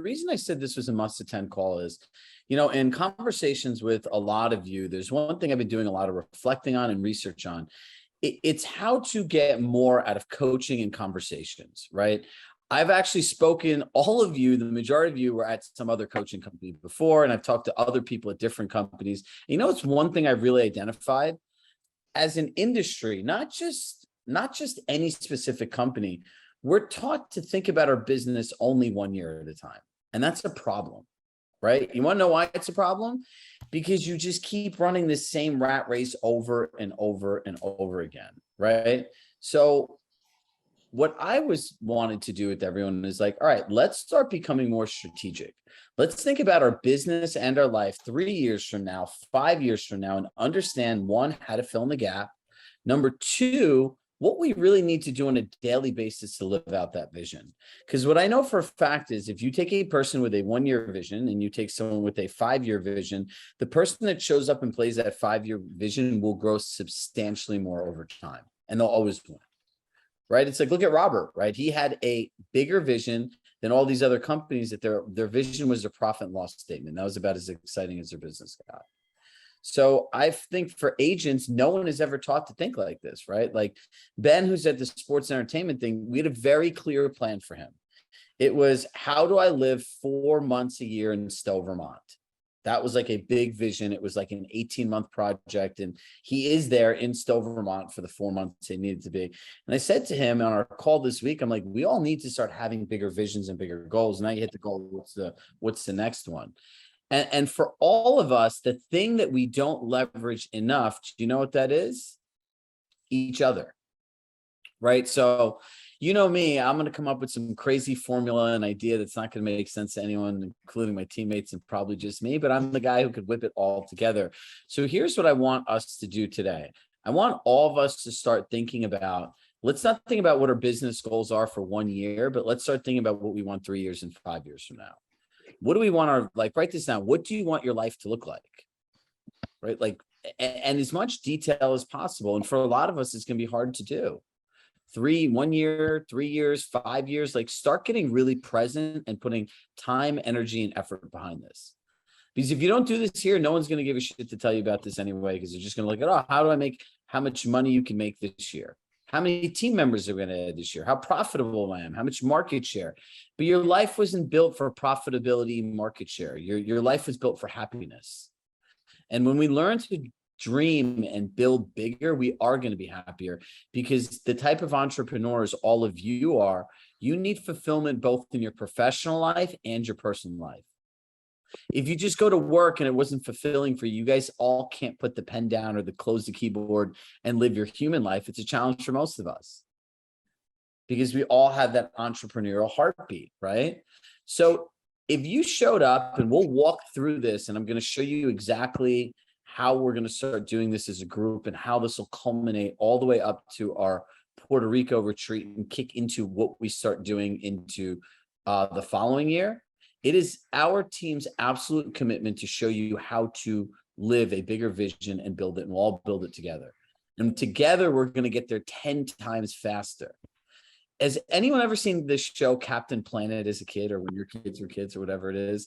reason I said this was a must-attend call is, in conversations with a lot of you, there's one thing I've been doing a lot of reflecting on and research on. It's how to get more out of coaching and conversations, right? I've actually spoken, all of you, the majority of you were at some other coaching company before, and I've talked to other people at different companies. It's one thing I've really identified as an industry, not just any specific company. We're taught to think about our business only 1 year at a time. And that's a problem, right? You want to know why it's a problem? Because you just keep running the same rat race over and over and over again, right? So what I wanted to do with everyone is like, all right, let's start becoming more strategic. Let's think about our business and our life 3 years from now, 5 years from now, and understand, one, how to fill in the gap. Number two, what we really need to do on a daily basis to live out that vision. Because what I know for a fact is if you take a person with a 1 year vision and you take someone with a 5 year vision, the person that shows up and plays that 5 year vision will grow substantially more over time, and they'll always win. Right? It's like, look at Robert, right? He had a bigger vision than all these other companies that their vision was their profit and loss statement. That was about as exciting as their business got. So I think for agents, no one is ever taught to think like this, right? Like Ben, who's at the sports entertainment thing, we had a very clear plan for him. It was, how do I live 4 months a year in Stowe, Vermont? That was like a big vision. It was like an 18-month project. And he is there in Stowe, Vermont for the 4 months it needed to be. And I said to him on our call this week, I'm like, we all need to start having bigger visions and bigger goals. Now you hit the goal. What's the next one? And for all of us, the thing that we don't leverage enough, do you know what that is? Each other, right? So, you know me, I'm going to come up with some crazy formula and idea that's not going to make sense to anyone, including my teammates and probably just me, but I'm the guy who could whip it all together. So here's what I want us to do today. I want all of us to start thinking about, let's not think about what our business goals are for 1 year, but let's start thinking about what we want 3 years and 5 years from now. What do we want our, like, write this down. What do you want your life to look like? Right? Like, and as much detail as possible. And for a lot of us, it's going to be hard to do. 1 year, 3 years, 5 years, like start getting really present and putting time, energy, and effort behind this. Because if you don't do this here, no one's going to give a shit to tell you about this anyway, because they're just going to look at, oh, how do I make, how much money you can make this year? How many team members are going to add this year? How profitable I am? How much market share? But your life wasn't built for profitability, market share. Your life was built for happiness. And when we learn to dream and build bigger, we are going to be happier, because the type of entrepreneurs all of you are, you need fulfillment both in your professional life and your personal life. If you just go to work and it wasn't fulfilling for you, you guys all can't put the pen down or close the keyboard and live your human life. It's a challenge for most of us because we all have that entrepreneurial heartbeat, right? So if you showed up, and we'll walk through this, and I'm going to show you exactly how we're going to start doing this as a group and how this will culminate all the way up to our Puerto Rico retreat and kick into what we start doing into the following year. It is our team's absolute commitment to show you how to live a bigger vision and build it, and we'll all build it together. And together, we're going to get there 10 times faster. Has anyone ever seen this show, Captain Planet, as a kid, or when your kids were kids, or whatever it is?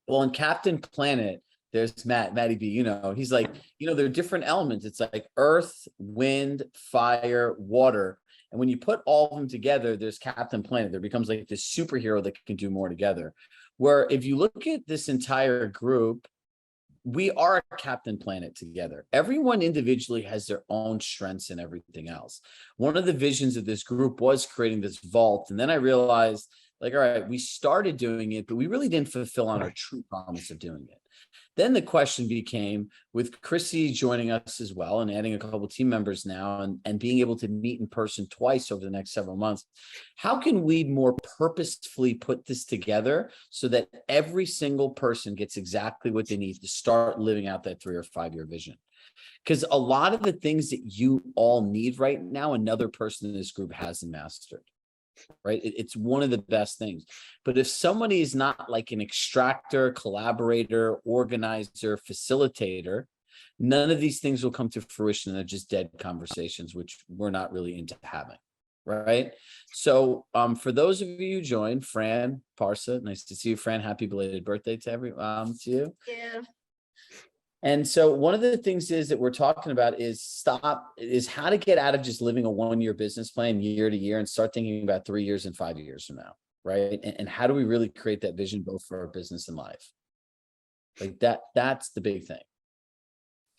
Well, in Captain Planet, there's Matty B, he's like, there are different elements. It's like earth, wind, fire, water. And when you put all of them together, there's Captain Planet. There becomes like this superhero that can do more together. Where if you look at this entire group, we are Captain Planet together. Everyone individually has their own strengths and everything else. One of the visions of this group was creating this vault. And then I realized, like, all right, we started doing it, but we really didn't fulfill on our true promise of doing it. Then the question became, with Chrissy joining us as well and adding a couple of team members now and being able to meet in person twice over the next several months, how can we more purposefully put this together so that every single person gets exactly what they need to start living out that 3 or 5 year vision? Because a lot of the things that you all need right now, another person in this group hasn't mastered. Right? It's one of the best things. But if somebody is not like an extractor, collaborator, organizer, facilitator, none of these things will come to fruition. They're just dead conversations, which we're not really into having. right? So for those of you who joined, Fran, Parsa, nice to see you, Fran. Happy belated birthday to you. Yeah. And so one of the things is that we're talking about is how to get out of just living a 1-year business plan year to year and start thinking about 3 years and 5 years from now, right? And how do we really create that vision both for our business and life? Like that's the big thing,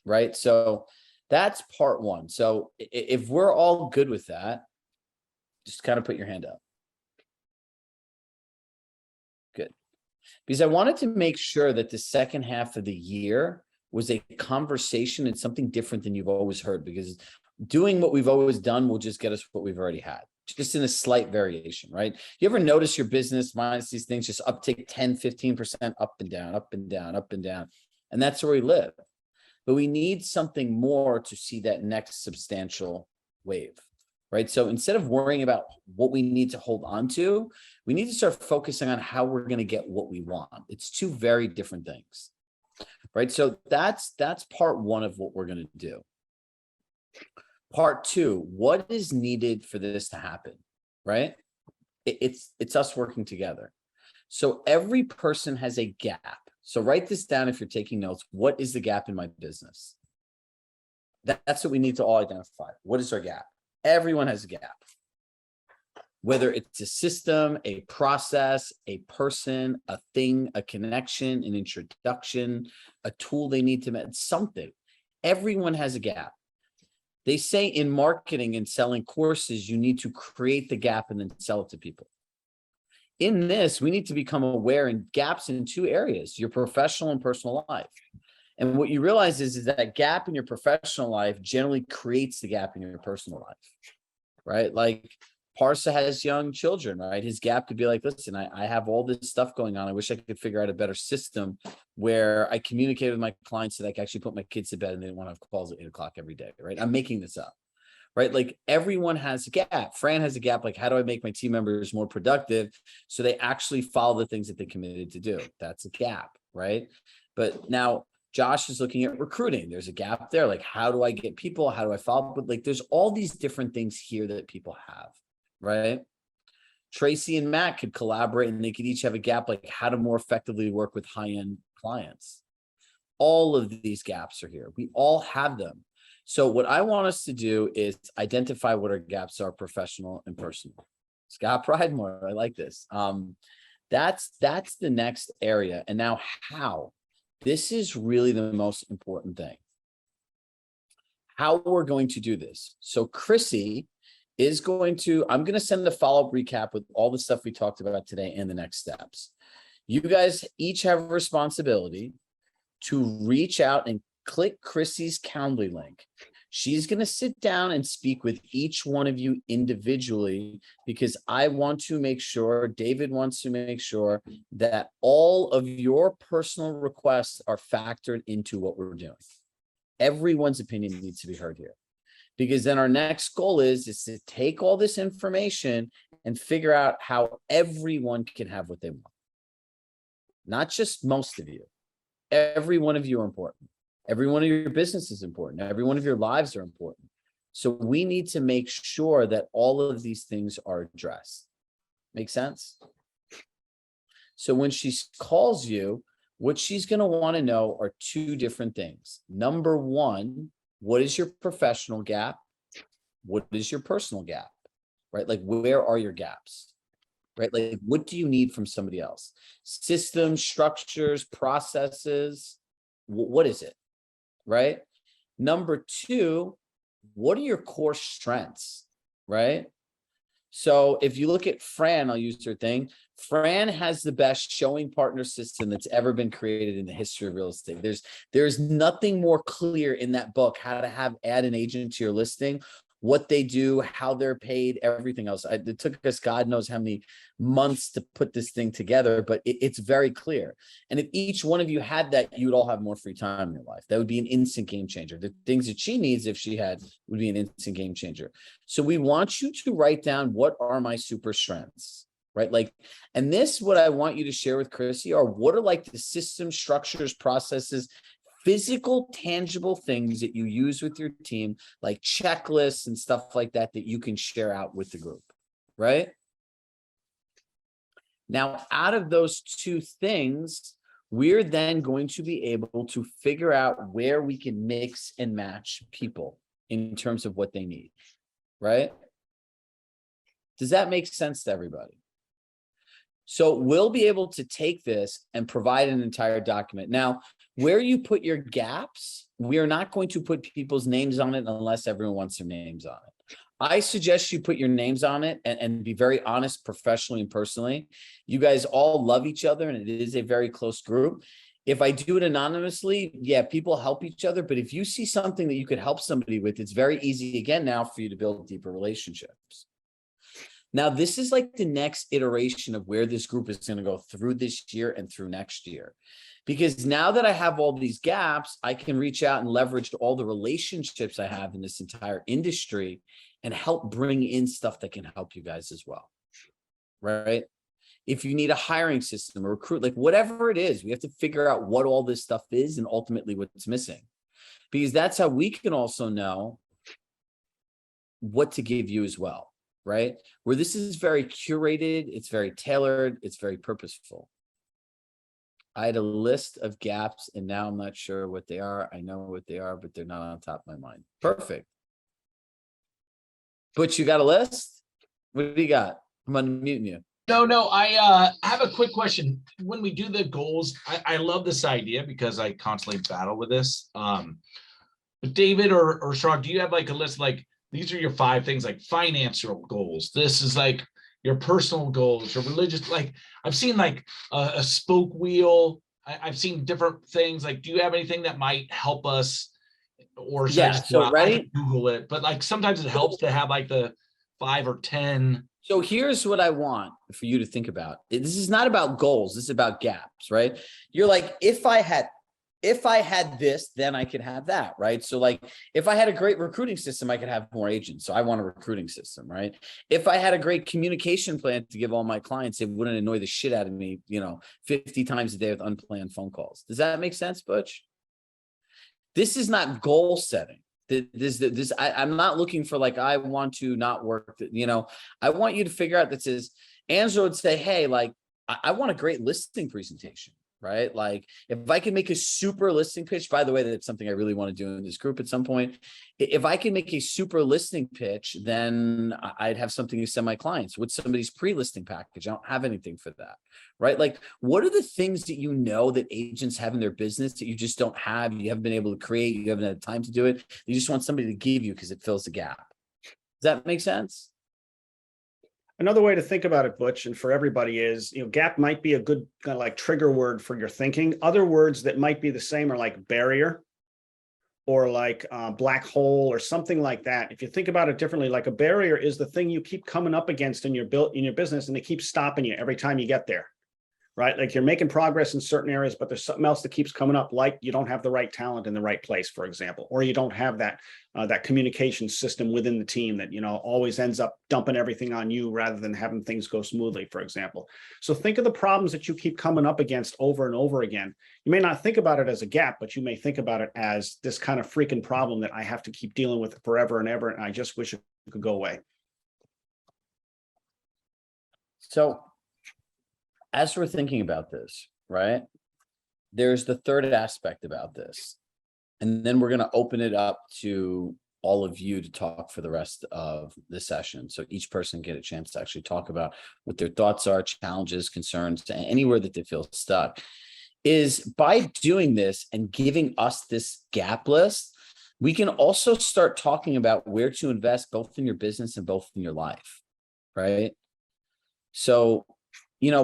right? So that's part one. So if we're all good with that, just kind of put your hand up. Good. Because I wanted to make sure that the second half of the year was a conversation and something different than you've always heard, because doing what we've always done will just get us what we've already had, just in a slight variation, right? You ever notice your business minus these things just uptake 10, 15% up and down, up and down, up and down. And that's where we live. But we need something more to see that next substantial wave, right? So instead of worrying about what we need to hold on to, we need to start focusing on how we're going to get what we want. It's two very different things, right? So that's part one of what we're going to do. Part two, what is needed for this to happen, right? It's us working together. So every person has a gap. So write this down if you're taking notes. What is the gap in my business? That's what we need to all identify. What is our gap? Everyone has a gap. Whether it's a system, a process, a person, a thing, a connection, an introduction, a tool they need to make, something. Everyone has a gap. They say in marketing and selling courses, you need to create the gap and then sell it to people. In this, we need to become aware in gaps in two areas, your professional and personal life. And what you realize is that gap in your professional life generally creates the gap in your personal life, right? Like Parsa has young children, right? His gap could be like, listen, I have all this stuff going on. I wish I could figure out a better system where I communicate with my clients so that I can actually put my kids to bed and they don't want to have calls at 8 o'clock every day, right? I'm making this up, right? Like everyone has a gap. Fran has a gap. Like, how do I make my team members more productive so they actually follow the things that they committed to do? That's a gap, right? But now Josh is looking at recruiting. There's a gap there. Like, how do I get people? How do I follow? But like, there's all these different things here that people have, right? Tracy and Matt could collaborate and they could each have a gap, like how to more effectively work with high-end clients. All of these gaps are here. We all have them. So what I want us to do is identify what our gaps are, professional and personal. Scott Pridemore, I like this. That's the next area. And now how? This is really the most important thing. How we're going to do this. So Chrissy is I'm going to send the follow-up recap with all the stuff we talked about today and the next steps. You guys each have a responsibility to reach out and click Chrissy's Calendly link. She's going to sit down and speak with each one of you individually, because I want to make sure, David wants to make sure that all of your personal requests are factored into what we're doing. Everyone's opinion needs to be heard here, because then our next goal is to take all this information and figure out how everyone can have what they want. Not just most of you. Every one of you are important. Every one of your business is important. Every one of your lives are important. So we need to make sure that all of these things are addressed. Make sense? So when she calls you, what she's going to want to know are two different things. Number one, what is your professional gap? What is your personal gap? Right? Like, where are your gaps? Right? Like, what do you need from somebody else? Systems, structures, processes. What is it? Right? Number two, what are your core strengths? Right? So if you look at Fran, I'll use her thing. Fran has the best showing partner system that's ever been created in the history of real estate. There's nothing more clear in that book, how to add an agent to your listing, what they do, how they're paid, everything else. It took us God knows how many months to put this thing together, but it's very clear. And if each one of you had that, you would all have more free time in your life. That would be an instant game changer. The things that she needs, if she had, would be an instant game changer. So we want you to write down, what are my super strengths, right? Like, and this, what I want you to share with Chrissy are, what are like the system, structures, processes, physical, tangible things that you use with your team, like checklists and stuff like that, that you can share out with the group, right? Now, out of those two things, we're then going to be able to figure out where we can mix and match people in terms of what they need, right? Does that make sense to everybody? So we'll be able to take this and provide an entire document. Now, where you put your gaps, we are not going to put people's names on it unless everyone wants their names on it. I suggest you put your names on it and be very honest, professionally and personally. You guys all love each other and it is a very close group. If I do it anonymously, yeah, people help each other. But if you see something that you could help somebody with, it's very easy again now for you to build deeper relationships. Now, this is like the next iteration of where this group is going to go through this year and through next year. Because now that I have all these gaps, I can reach out and leverage all the relationships I have in this entire industry and help bring in stuff that can help you guys as well, right? If you need a hiring system, a recruit, like whatever it is, we have to figure out what all this stuff is and ultimately what's missing. Because that's how we can also know what to give you as well, right? Where this is very curated, it's very tailored, it's very purposeful. I had a list of gaps and now I'm not sure what they are. I know what they are, but they're not on top of my mind. Perfect. But you got a list? What do you got? I'm unmuting you. No, I have a quick question. When we do the goals, I love this idea because I constantly battle with this. But David or Chirag, do you have like a list like these are your 5 things, like financial goals? This is like your personal goals, your religious, like I've seen like a spoke wheel. I've seen different things. Like, do you have anything that might help us? Or should I just so I can Google it, but like sometimes it helps to have like the 5 or 10. So here's what I want for you to think about. This is not about goals. This is about gaps, right? You're like, if I had this, then I could have that, right? So like, if I had a great recruiting system, I could have more agents. So I want a recruiting system, right? If I had a great communication plan to give all my clients, it wouldn't annoy the shit out of me, 50 times a day with unplanned phone calls. Does that make sense, Butch? This is not goal setting. I'm not looking for like, I want to not work, I want you to figure out that says, Angela would say, hey, like, I want a great listing presentation, right? Like if I can make a super listing pitch, by the way, that's something I really want to do in this group at some point. If I can make a super listing pitch, then I'd have something to send my clients. What's somebody's pre-listing package? I don't have anything for that, right? Like what are the things that that agents have in their business that you just don't have, you haven't been able to create, you haven't had time to do it, you just want somebody to give you because it fills the gap. Does that make sense? Another way to think about it, Butch, and for everybody is, gap might be a good kind of like trigger word for your thinking. Other words that might be the same are like barrier or like black hole or something like that. If you think about it differently, like a barrier is the thing you keep coming up against in your business and it keeps stopping you every time you get there, right? Like you're making progress in certain areas, but there's something else that keeps coming up, like you don't have the right talent in the right place, for example, or you don't have that communication system within the team that, always ends up dumping everything on you rather than having things go smoothly, for example. So think of the problems that you keep coming up against over and over again. You may not think about it as a gap, but you may think about it as this kind of freaking problem that I have to keep dealing with forever and ever, and I just wish it could go away. So as we're thinking about this, right, there's the third aspect about this. And then we're going to open it up to all of you to talk for the rest of the session. So each person get a chance to actually talk about what their thoughts are, challenges, concerns, anywhere that they feel stuck. Is by doing this and giving us this gap list, we can also start talking about where to invest both in your business and both in your life, right? So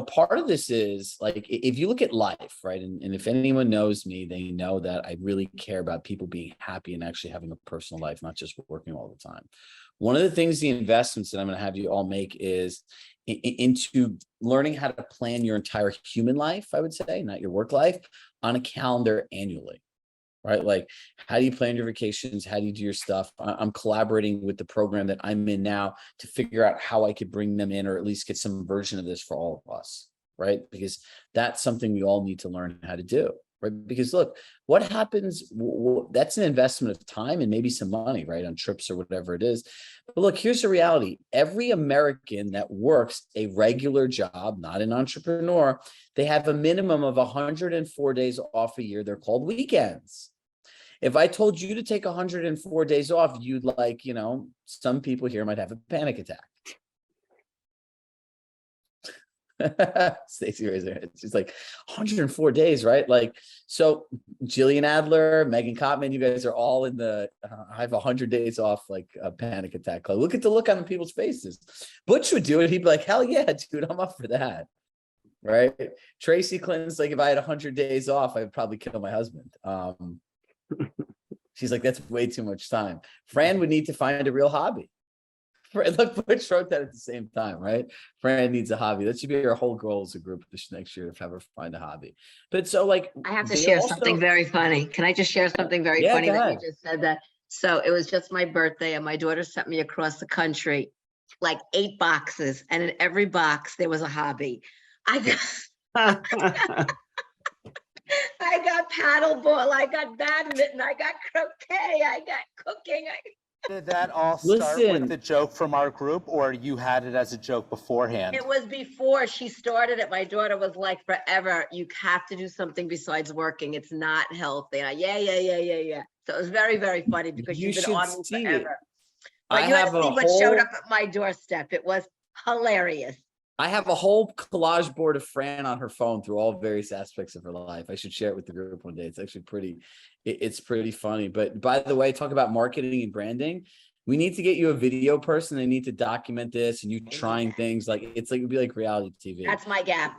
part of this is like, if you look at life, right? And if anyone knows me, they know that I really care about people being happy and actually having a personal life, not just working all the time. One of the things, the investments that I'm going to have you all make is into learning how to plan your entire human life, I would say, not your work life, on a calendar annually. Right? Like, how do you plan your vacations? How do you do your stuff? I'm collaborating with the program that I'm in now to figure out how I could bring them in, or at least get some version of this for all of us, right? Because that's something we all need to learn how to do, right? Because look, what happens, that's an investment of time and maybe some money, right? On trips or whatever it is. But look, here's the reality. Every American that works a regular job, not an entrepreneur, they have a minimum of 104 days off a year. They're called weekends. If I told you to take 104 days off, you'd like, some people here might have a panic attack. Stacey raised her head. She's like, 104 days, right? Like, so Jillian Adler, Megan Kottman, you guys are all in the, I have 100 days off, like a panic attack club. Look at the look on the people's faces. Butch would do it. He'd be like, hell yeah, dude, I'm up for that. Right? Tracy Clinton's like, if I had 100 days off, I'd probably kill my husband. She's like, that's way too much time. Fran would need to find a real hobby. Look, Butch wrote that at the same time, right? Fran needs a hobby. That should be our whole goal as a group this next year, to have her find a hobby. But so, like, I have to share something very funny. Can I just share something very funny that you just said that? So it was just my birthday, and my daughter sent me across the country like 8 boxes, and in every box there was a hobby. I got paddleball, I got badminton, I got croquet, I got cooking. Did that all start with the joke from our group, or you had it as a joke beforehand? It was before she started it. My daughter was like, forever, you have to do something besides working. It's not healthy. And yeah. So it was very, very funny because you've been on me forever. But you had to see what showed up at my doorstep. It was hilarious. I have a whole collage board of Fran on her phone through all various aspects of her life. I should share it with the group one day. It's actually it's pretty funny. But by the way, talk about marketing and branding. We need to get you a video person. They need to document this and you trying things like, it'd be like reality TV. That's my gap.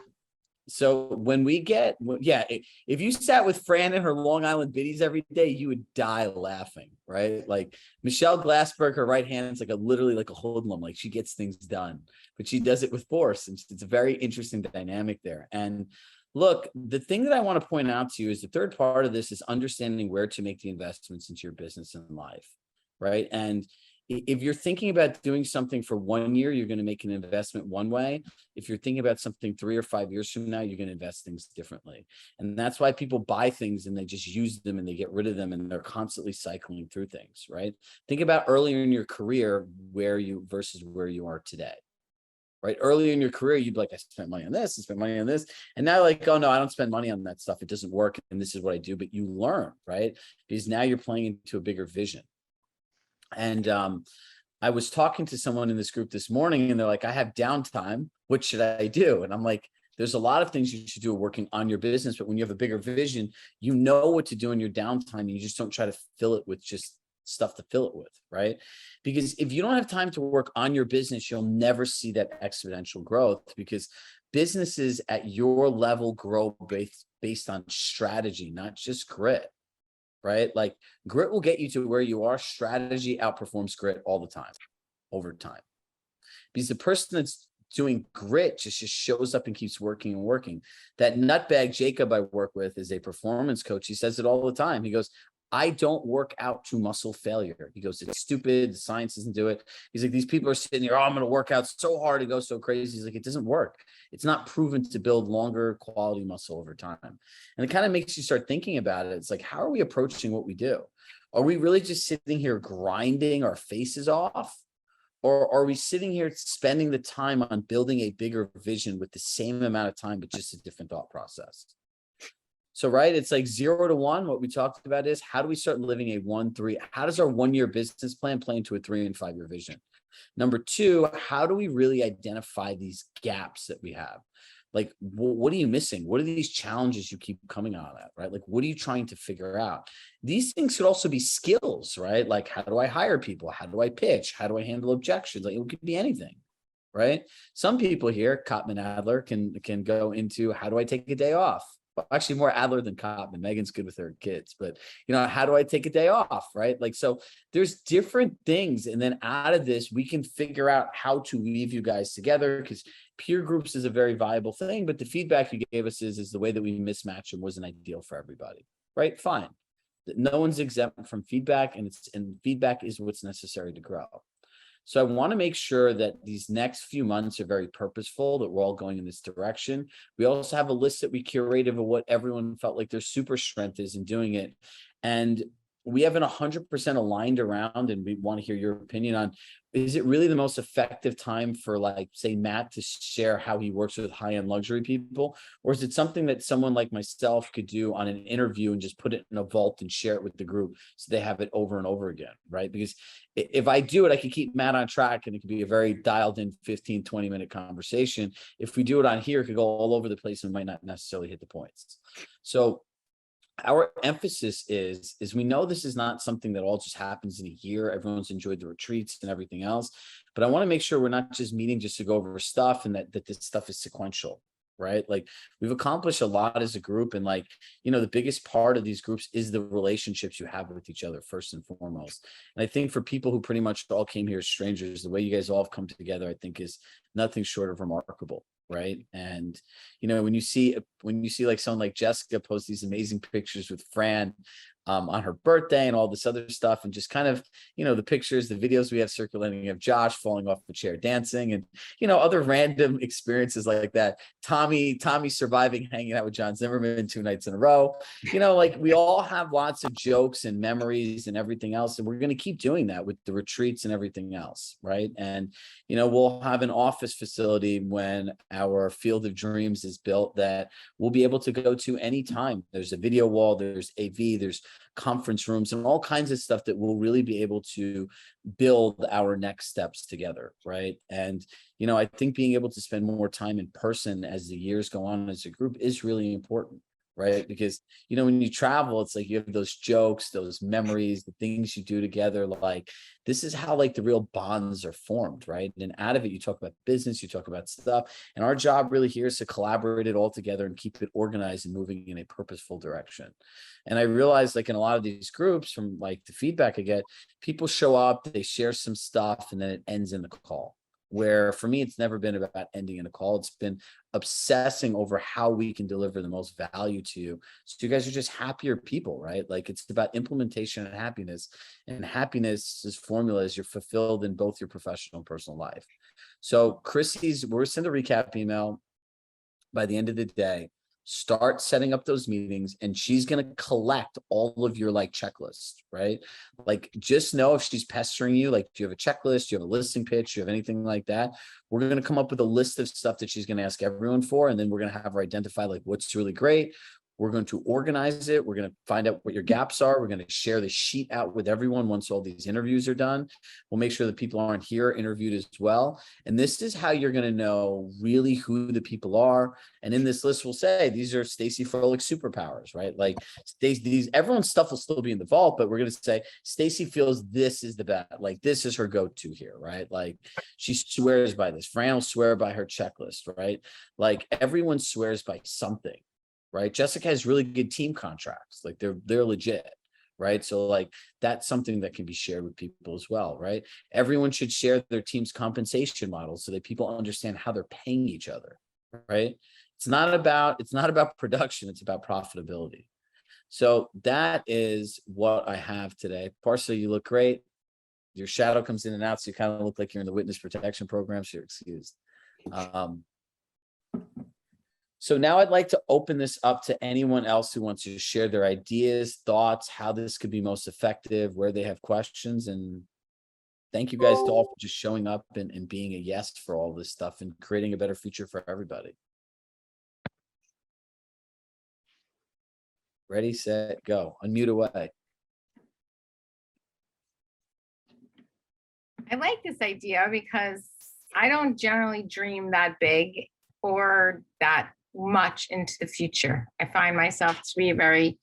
So when we get, if you sat with Fran and her Long Island biddies every day, you would die laughing, right? Like Michelle Glassberg, her right hand is like literally like a hoodlum. Like she gets things done, but she does it with force. And it's a very interesting dynamic there. And look, the thing that I want to point out to you is the third part of this is understanding where to make the investments into your business and life, right? And if you're thinking about doing something for 1 year, you're going to make an investment one way. If you're thinking about something 3 or 5 years from now, you're going to invest things differently. And that's why people buy things and they just use them and they get rid of them and they're constantly cycling through things, right? Think about earlier in your career versus where you are today, right? Earlier in your career, you'd be like, I spent money on this, I spent money on this. And now like, oh no, I don't spend money on that stuff. It doesn't work. And this is what I do. But you learn, right? Because now you're playing into a bigger vision. And I was talking to someone in this group this morning and they're like, I have downtime. What should I do? And I'm like, there's a lot of things you should do working on your business. But when you have a bigger vision, you know what to do in your downtime. And you just don't try to fill it with just stuff to fill it with, right? Because if you don't have time to work on your business, you'll never see that exponential growth because businesses at your level grow based on strategy, not just grit. Right? Like grit will get you to where you are. Strategy outperforms grit all the time, over time. Because the person that's doing grit just shows up and keeps working and working. That nutbag Jacob I work with is a performance coach. He says it all the time. He goes, I don't work out to muscle failure. He goes, it's stupid. The science doesn't do it. He's like, these people are sitting here, oh, I'm going to work out so hard and go so crazy. He's like, it doesn't work. It's not proven to build longer quality muscle over time. And it kind of makes you start thinking about it. It's like, how are we approaching what we do? Are we really just sitting here grinding our faces off? Or are we sitting here spending the time on building a bigger vision with the same amount of time, but just a different thought process? So, right, it's like 0 to 1. What we talked about is how do we start living a 1-3? How does our 1 year business plan play into a 3 and 5 year vision? Number 2, how do we really identify these gaps that we have? Like, what are you missing? What are these challenges you keep coming out at, right? Like, what are you trying to figure out? These things could also be skills, right? Like, how do I hire people? How do I pitch? How do I handle objections? Like, it could be anything, right? Some people here, Kottman Adler, can go into how do I take a day off? Well, actually more Adler than Kottman. Megan's good with her kids, but how do I take a day off, right? Like, so there's different things. And then out of this, we can figure out how to weave you guys together because peer groups is a very viable thing, but the feedback you gave us is the way that we mismatch them wasn't ideal for everybody, right? Fine. No one's exempt from feedback and feedback is what's necessary to grow. So I want to make sure that these next few months are very purposeful, that we're all going in this direction. We also have a list that we curated of what everyone felt like their super strength is in doing it. And we haven't 100% aligned around, and we want to hear your opinion on, is it really the most effective time for, like, say, Matt to share how he works with high-end luxury people? Or is it something that someone like myself could do on an interview and just put it in a vault and share it with the group so they have it over and over again, right? Because if I do it, I can keep Matt on track and it could be a very dialed in 15, 20-minute conversation. If we do it on here, it could go all over the place and might not necessarily hit the points. So our emphasis is we know this is not something that all just happens in a year. Everyone's enjoyed the retreats and everything else, but I want to make sure we're not just meeting just to go over stuff, and that this stuff is sequential, right? Like, we've accomplished a lot as a group, and, like, the biggest part of these groups is the relationships you have with each other first and foremost. And I think for people who pretty much all came here as strangers, the way you guys all have come together, I think, is nothing short of remarkable. Right. And, when you see like someone like Jessica post these amazing pictures with Fran on her birthday and all this other stuff, and just kind of, the pictures, the videos we have circulating of Josh falling off the chair dancing, and, other random experiences like that. Tommy surviving hanging out with John Zimmerman 2 nights in a row. Like, we all have lots of jokes and memories and everything else. And we're going to keep doing that with the retreats and everything else. Right. And, we'll have an office facility when our Field of Dreams is built that we'll be able to go to anytime. There's a video wall, there's AV, there's conference rooms, and all kinds of stuff that we'll really be able to build our next steps together. Right. And, I think being able to spend more time in person as the years go on as a group is really important. Right. Because, when you travel, it's like you have those jokes, those memories, the things you do together. Like, this is how, like, the real bonds are formed. Right. And out of it, you talk about business, you talk about stuff. And our job really here is to collaborate it all together and keep it organized and moving in a purposeful direction. And I realized, like, in a lot of these groups, from, like, the feedback I get, people show up, they share some stuff, and then it ends in the call. Where for me, it's never been about ending in a call. It's been obsessing over how we can deliver the most value to you, so you guys are just happier people, right? Like, it's about implementation and happiness's formula is you're fulfilled in both your professional and personal life. So we're send a recap email by the end of the day. Start setting up those meetings, and she's going to collect all of your, like, checklists, right? Like, just know if she's pestering you, like, do you have a checklist? Do you have a listing pitch? Do you have anything like that? We're going to come up with a list of stuff that she's going to ask everyone for. And then we're going to have her identify, like, what's really great. We're going to organize it. We're going to find out what your gaps are. We're going to share the sheet out with everyone once all these interviews are done. We'll make sure that people aren't here interviewed as well. And this is how you're going to know really who the people are. And in this list, we'll say, these are Stacey Froehlich's superpowers, right? Like, everyone's stuff will still be in the vault, but we're going to say, Stacey feels this is the best. Like, this is her go-to here, right? Like, she swears by this. Fran will swear by her checklist, right? Like, everyone swears by something. Right. Jessica has really good team contracts. Like, they're legit. Right. So, like, that's something that can be shared with people as well. Right. Everyone should share their team's compensation models so that people understand how they're paying each other. Right. It's not about production. It's about profitability. So that is what I have today. Parsley, you look great. Your shadow comes in and out, so you kind of look like you're in the witness protection program. So you're excused. So now I'd like to open this up to anyone else who wants to share their ideas, thoughts, how this could be most effective, where they have questions. And thank you guys to all for just showing up and being a yes for all this stuff and creating a better future for everybody. Ready, set, go. Unmute away. I like this idea because I don't generally dream that big or that much into the future. I find myself to be very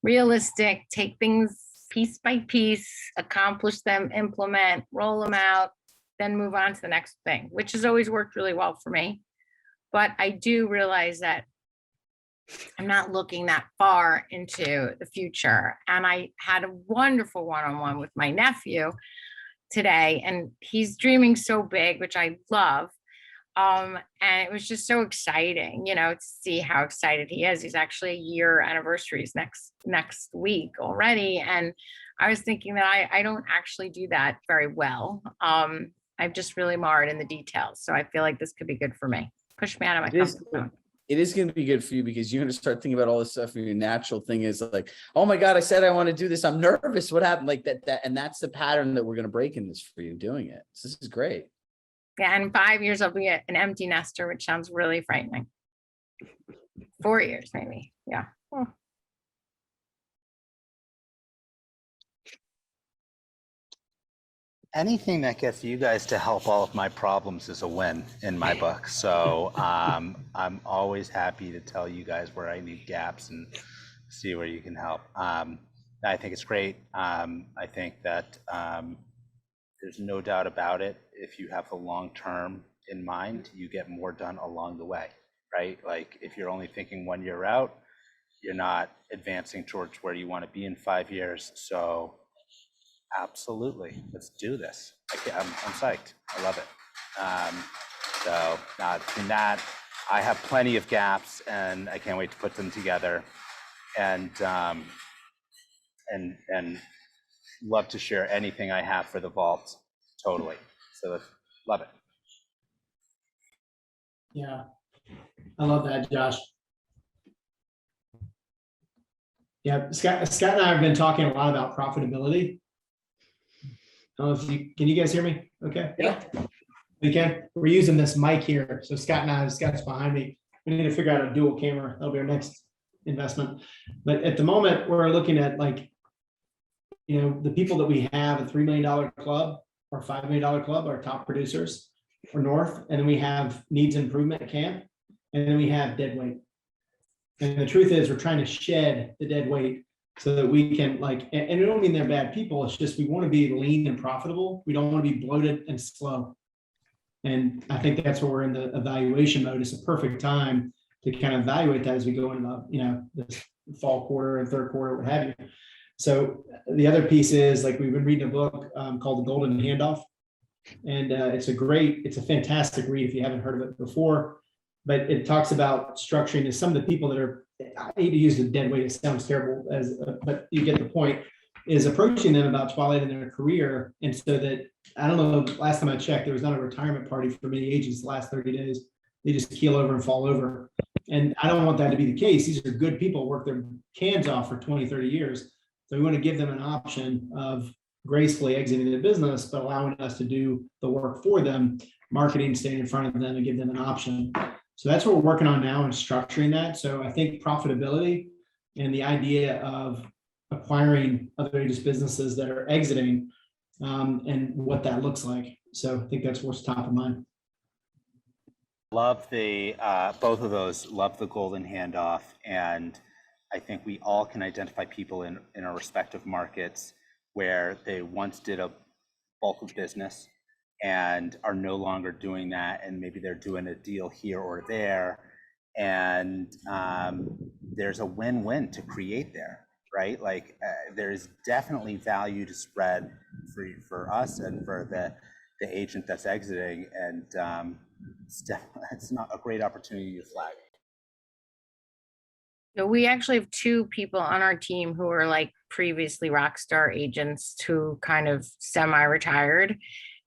realistic, take things piece by piece, accomplish them, implement, roll them out, then move on to the next thing, which has always worked really well for me. But I do realize that I'm not looking that far into the future. And I had a wonderful one-on-one with my nephew today, and he's dreaming so big, which I love. And it was just so exciting, to see how excited he is. He's actually a year anniversary is next week already. And I was thinking that I don't actually do that very well. I've just really marred in the details. So I feel like this could be good for me. Push me out of my comfort zone. It is going to be good for you because you're going to start thinking about all this stuff. And your natural thing is like, oh my God, I said I want to do this. I'm nervous. What happened? Like that. And that's the pattern that we're going to break in this for you doing it. So this is great. Yeah. And in 5 years, I'll be an empty nester, which sounds really frightening. 4 years, maybe. Yeah. Oh. Anything that gets you guys to help all of my problems is a win in my book. So I'm always happy to tell you guys where I need gaps and see where you can help. I think it's great. I think that there's no doubt about it. If you have the long term in mind, you get more done along the way, right? Like if you're only thinking 1 year out, you're not advancing towards where you want to be in 5 years. So absolutely, let's do this. I'm psyched. I love it. So between that, I have plenty of gaps, and I can't wait to put them together, and love to share anything I have for the vault. Totally. So love it. Yeah, I love that, Josh. Yeah, Scott and I have been talking a lot about profitability. I don't know if you, can you guys hear me? Okay. Yeah. We can. We're using this mic here. So Scott's behind me. We need to figure out a dual camera. That'll be our next investment. But at the moment, we're looking at like, you know, the people that we have, a $3 million club or $5 million club, our top producers for North. And then we have needs improvement camp. And then we have dead weight. And the truth is we're trying to shed the dead weight so that we can like, and I don't mean they're bad people. It's just, we want to be lean and profitable. We don't want to be bloated and slow. And I think that's where we're in the evaluation mode. It's a perfect time to kind of evaluate that as we go into, you know, the fall quarter and third quarter, what have you. So the other piece is like, we've been reading a book called The Golden Handoff. And it's a fantastic read if you haven't heard of it before. But it talks about structuring is some of the people that are, I hate to use the dead weight, it sounds terrible, but you get the point, is approaching them about twilight in their career. And so that, I don't know, last time I checked, there was not a retirement party for many agents the last 30 days. They just keel over and fall over. And I don't want that to be the case. These are good people, work their cans off for 20, 30 years. So we want to give them an option of gracefully exiting the business, but allowing us to do the work for them, marketing, staying in front of them and give them an option. So that's what we're working on now and structuring that. So I think profitability and the idea of acquiring other agents' businesses that are exiting and what that looks like. So I think that's what's top of mind. Love the both of those. Love the golden handoff, and I think we all can identify people in our respective markets where they once did a bulk of business and are no longer doing that, and maybe they're doing a deal here or there, and there's a win-win to create there, right? Like there's definitely value to spread for us and for the agent that's exiting, and it's not a great opportunity to flag. So we actually have two people on our team who are like previously rock star agents who kind of semi-retired,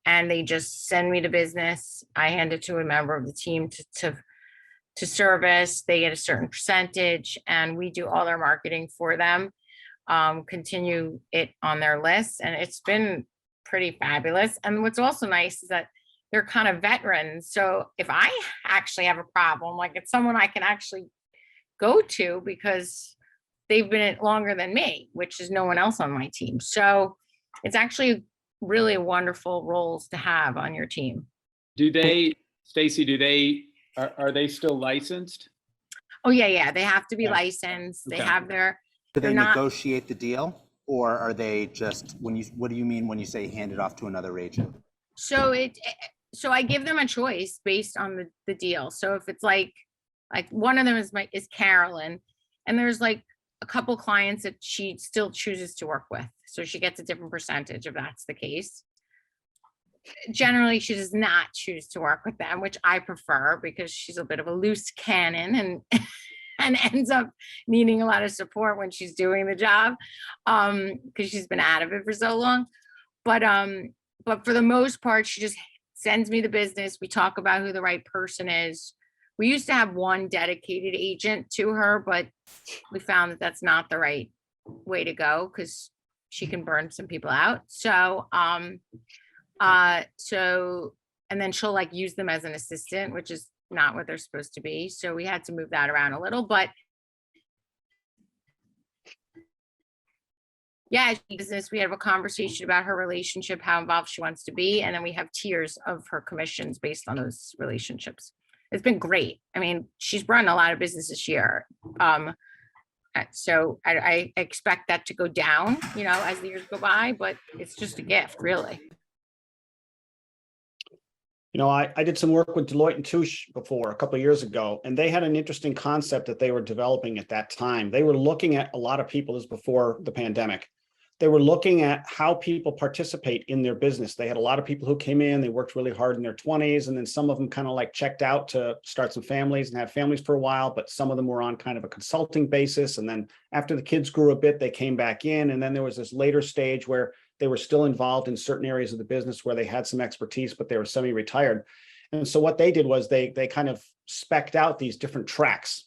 and they just send me the business. I hand it to a member of the team to service. They get a certain percentage, and we do all their marketing for them, continue it on their list, and it's been pretty fabulous. And what's also nice is that they're kind of veterans. So if I actually have a problem, like it's someone I can actually go to because they've been in it longer than me, which is no one else on my team. So it's actually really wonderful roles to have on your team. Stacy, are they still licensed? Oh yeah. They have to be Yeah. licensed. They Okay. have their, Do they not- negotiate the deal, or are they just, what do you mean when you say hand it off to another agent? so I give them a choice based on the deal. So if it's like one of them is Carolyn, and there's like a couple clients that she still chooses to work with. So she gets a different percentage if that's the case. Generally, she does not choose to work with them, which I prefer because she's a bit of a loose cannon and and ends up needing a lot of support when she's doing the job because she's been out of it for so long. But for the most part, she just sends me the business. We talk about who the right person is. We used to have one dedicated agent to her, but we found that that's not the right way to go because she can burn some people out. So, and then she'll like use them as an assistant, which is not what they're supposed to be. So we had to move that around a little, but yeah, business, we have a conversation about her relationship, how involved she wants to be. And then we have tiers of her commissions based on those relationships. It's been great. I mean, she's run a lot of business this year. So I expect that to go down, you know, as the years go by, but it's just a gift, really. You know, I did some work with Deloitte & Touche before a couple of years ago, and they had an interesting concept that they were developing at that time. They were looking at a lot of people, this was before the pandemic. They were looking at how people participate in their business. They had a lot of people who came in, they worked really hard in their 20s, and then some of them kind of like checked out to start some families and have families for a while, but some of them were on kind of a consulting basis. And then after the kids grew a bit, they came back in. And then there was this later stage where they were still involved in certain areas of the business where they had some expertise, but they were semi-retired. And so what they did was they kind of spec'd out these different tracks.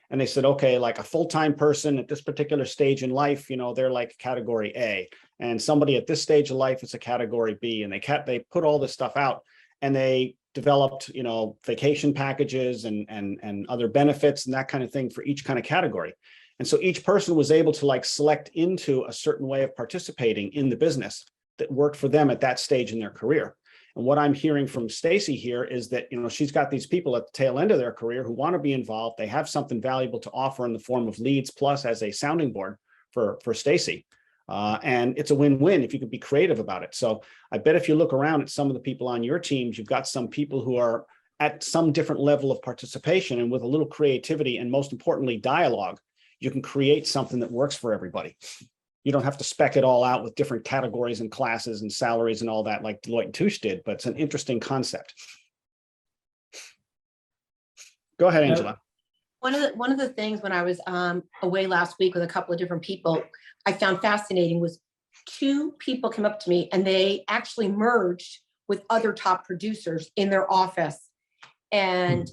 And they said, okay, like a full-time person at this particular stage in life, you know, they're like category A, and somebody at this stage of life is a category B. And they put all this stuff out, and they developed, you know, vacation packages and other benefits and that kind of thing for each kind of category. And so each person was able to like select into a certain way of participating in the business that worked for them at that stage in their career. And what I'm hearing from Stacy here is that, you know, she's got these people at the tail end of their career who want to be involved. They have something valuable to offer in the form of leads, plus as a sounding board for Stacy. And it's a win-win if you could be creative about it. So I bet if you look around at some of the people on your teams, you've got some people who are at some different level of participation, and with a little creativity and most importantly, dialogue, you can create something that works for everybody. You don't have to spec it all out with different categories and classes and salaries and all that like Deloitte & Touche did, but it's an interesting concept. Go ahead, Angela. One of the things when I was away last week with a couple of different people, I found fascinating was two people came up to me and they actually merged with other top producers in their office. And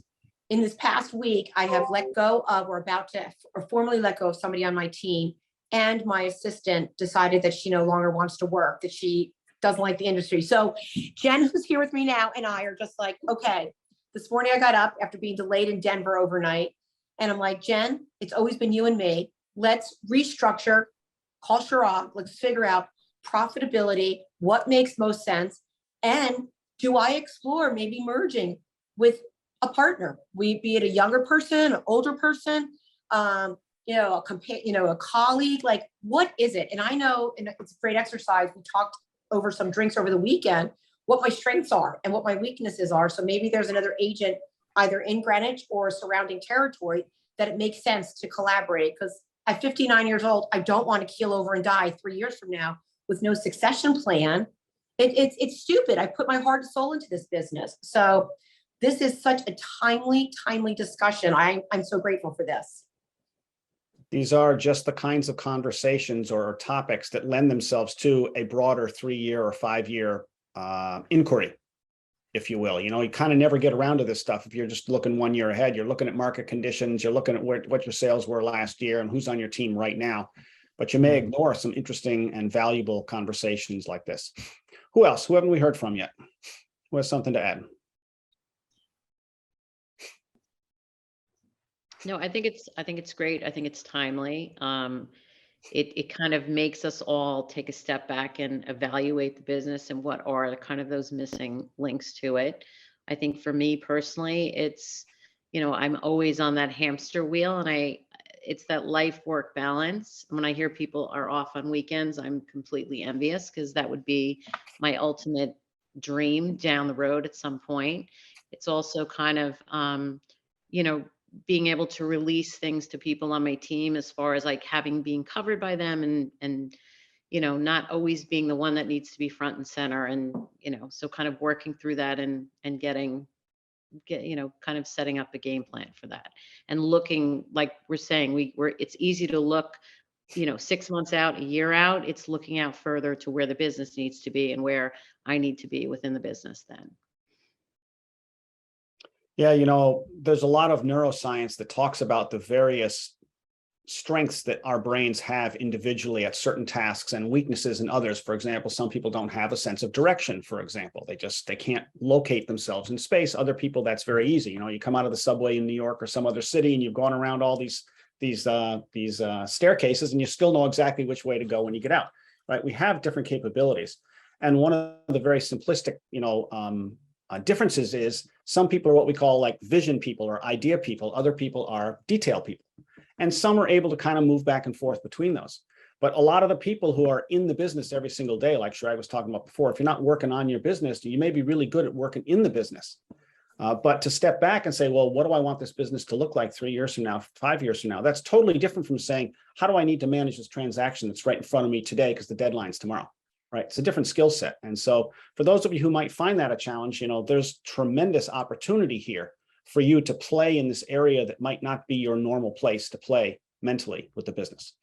in this past week, I have let go of, or about to, or formally let go of somebody on my team. And my assistant decided that she no longer wants to work, that she doesn't like the industry. So Jen, who's here with me now, and I are just like, okay, this morning I got up after being delayed in Denver overnight. And I'm like, Jen, it's always been you and me. Let's restructure, call Chirag, let's figure out profitability, what makes most sense. And do I explore maybe merging with a partner? Be it a younger person, an older person, you know, a colleague, like what is it? And I know, and it's a great exercise. We talked over some drinks over the weekend, what my strengths are and what my weaknesses are. So maybe there's another agent either in Greenwich or surrounding territory that it makes sense to collaborate. Because at 59 years old, I don't want to keel over and die 3 years from now with no succession plan. It's stupid. I put my heart and soul into this business. So this is such a timely discussion. I'm so grateful for this. These are just the kinds of conversations or topics that lend themselves to a broader 3-year or 5-year inquiry, if you will. You know, you kind of never get around to this stuff if you're just looking 1 year ahead. You're looking at market conditions, you're looking at what your sales were last year and who's on your team right now. But you may ignore some interesting and valuable conversations like this. Who else? Who haven't we heard from yet? Who has something to add? No, I think it's great. I think it's timely. It kind of makes us all take a step back and evaluate the business and what are the kind of those missing links to it. I think for me personally, it's, you know, I'm always on that hamster wheel, and it's that life work balance. When I hear people are off on weekends, I'm completely envious, because that would be my ultimate dream down the road at some point. It's also kind of, you know, being able to release things to people on my team as far as like being covered by them and, you know, not always being the one that needs to be front and center. And, you know, so kind of working through that and you know, kind of setting up a game plan for that and looking, like we're saying, it's easy to look, you know, 6 months out, a year out. It's looking out further to where the business needs to be and where I need to be within the business then. Yeah, you know, there's a lot of neuroscience that talks about the various strengths that our brains have individually at certain tasks and weaknesses in others. For example, some people don't have a sense of direction, for example. They can't locate themselves in space. Other people, that's very easy. You know, you come out of the subway in New York or some other city and you've gone around all these staircases and you still know exactly which way to go when you get out, right? We have different capabilities. And one of the very simplistic, differences is some people are what we call like vision people or idea people. Other people are detail people. And some are able to kind of move back and forth between those. But a lot of the people who are in the business every single day, like Chirag was talking about before, if you're not working on your business, you may be really good at working in the business. But to step back and say, well, what do I want this business to look like 3 years from now, 5 years from now? That's totally different from saying, how do I need to manage this transaction that's right in front of me today because the deadline's tomorrow, right? It's a different skill set. And so for those of you who might find that a challenge, there's tremendous opportunity here for you to play in this area that might not be your normal place to play mentally with the business.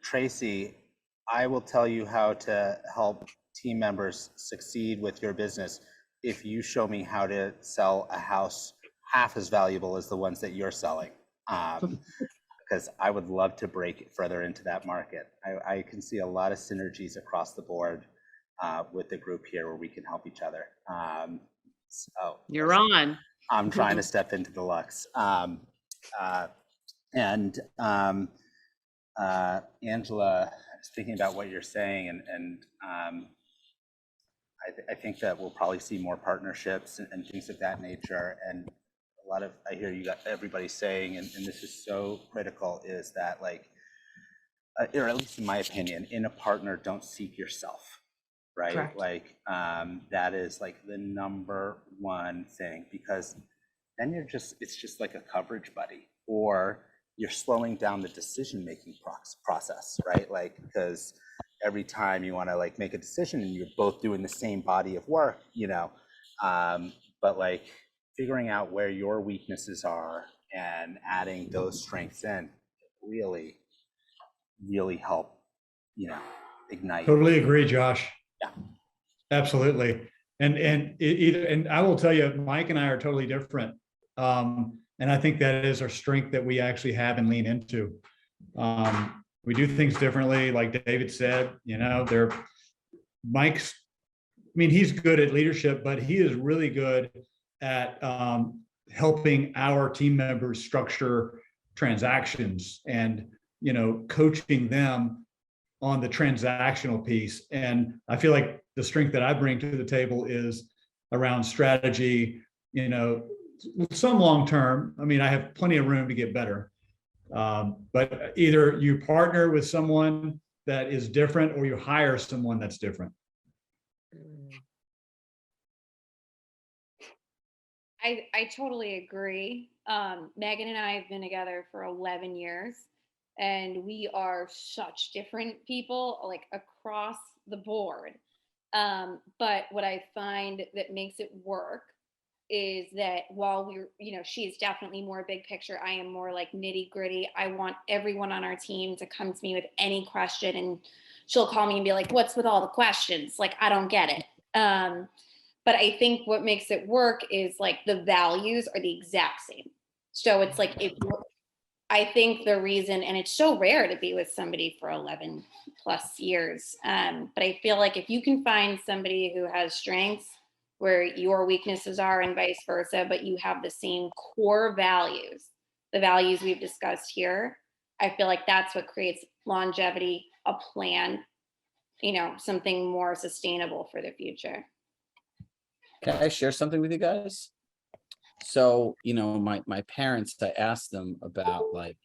Tracy, I will tell you how to help team members succeed with your business if you show me how to sell a house half as valuable as the ones that you're selling. Because I would love to break it further into that market. I can see a lot of synergies across the board with the group here where we can help each other. So You're on. I'm trying to step into the Lux. Angela, I was thinking about what you're saying, and I think that we'll probably see more partnerships and things of that nature. And a lot of, I hear you got everybody saying, and this is so critical, is that like, or at least in my opinion, in a partner, don't seek yourself, right? Correct. Like that is like the number one thing, because then it's just like a coverage buddy, or you're slowing down the decision-making process, right? Like, because every time you want to like make a decision and you're both doing the same body of work, but like figuring out where your weaknesses are and adding those strengths in really, really help, ignite. Totally agree, Josh. Yeah. Absolutely. And I will tell you, Mike and I are totally different. And I think that is our strength that we actually have and lean into. We do things differently, like David said, Mike's, he's good at leadership, but he is really good at helping our team members structure transactions and, coaching them on the transactional piece. And I feel like the strength that I bring to the table is around strategy, some long-term. I have plenty of room to get better. But either you partner with someone that is different or you hire someone that's different. I totally agree. Megan and I have been together for 11 years, and we are such different people, like across the board. But what I find that makes it work is that while we're, she is definitely more big picture, I am more like nitty gritty. I want everyone on our team to come to me with any question, and she'll call me and be like, what's with all the questions? Like, I don't get it. But I think what makes it work is like the values are the exact same. So it's like, I think the reason, and it's so rare to be with somebody for 11 plus years. But I feel like if you can find somebody who has strengths where your weaknesses are and vice versa, but you have the same core values, the values we've discussed here, I feel like that's what creates longevity, a plan, something more sustainable for the future. Can I share something with you guys? So, my parents, I asked them about, like,